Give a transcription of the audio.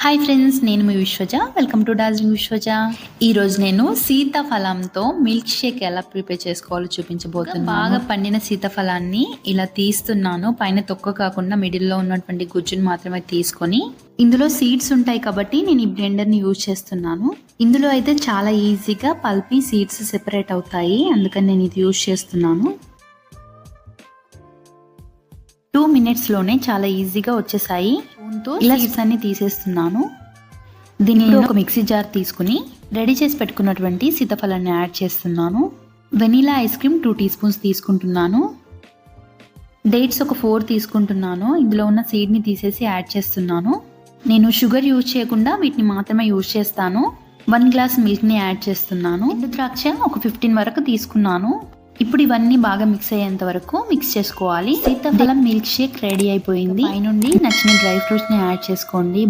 Hi friends, నేను మీ విశ్వజ. Welcome to Darjeeling విశ్వజ. ఈరోజు నేను సీతాఫలంతో మిల్క్ షేక్ ఎలా ప్రిపేర్ చేసుకోవాలో చూపించబోతున్నాను. బాగా పండిన సీతాఫలాన్ని ఇలా తీస్తున్నాను. పైన తొక్క కాకుండా మిడిల్లో ఉన్నటువంటి గుజ్జును మాత్రమే తీసుకొని, ఇందులో సీడ్స్ ఉంటాయి కాబట్టి నేను ఈ బ్లెండర్ని యూజ్ చేస్తున్నాను. ఇందులో అయితే చాలా ఈజీగా పల్పి సీడ్స్ సెపరేట్ అవుతాయి, అందుకని నేను ఇది యూజ్ చేస్తున్నాను. 2 minutesలోనే చాలా ఈజీగా వచ్చేసాయి. ఇలా సీడ్స్ అన్ని తీసేస్తున్నాను. దీన్ని ఒక మిక్సీ జార్ తీసుకుని రెడీ చేసి పెట్టుకున్నటువంటి సీతాఫలాన్ని యాడ్ చేస్తున్నాను. వెనీలా ఐస్ క్రీమ్ 2 teaspoons తీసుకుంటున్నాను. డేట్స్ ఒక 4 తీసుకుంటున్నాను. ఇందులో ఉన్న సీడ్ని తీసేసి యాడ్ చేస్తున్నాను. నేను షుగర్ యూజ్ చేయకుండా వీటిని మాత్రమే యూజ్ చేస్తాను. 1 glass మిల్క్ని యాడ్ చేస్తున్నాను. ఎండు ద్రాక్ష ఒక 15 వరకు తీసుకున్నాను. ఇప్పుడు ఇవన్నీ బాగా మిక్స్ అయ్యేంత వరకు మిక్స్ చేసుకోవాలి. సీతాఫలం మిల్క్ షేక్ రెడీ అయిపోయింది. పైనుండి నచ్చిన డ్రై ఫ్రూట్స్ ని యాడ్ చేసుకోండి.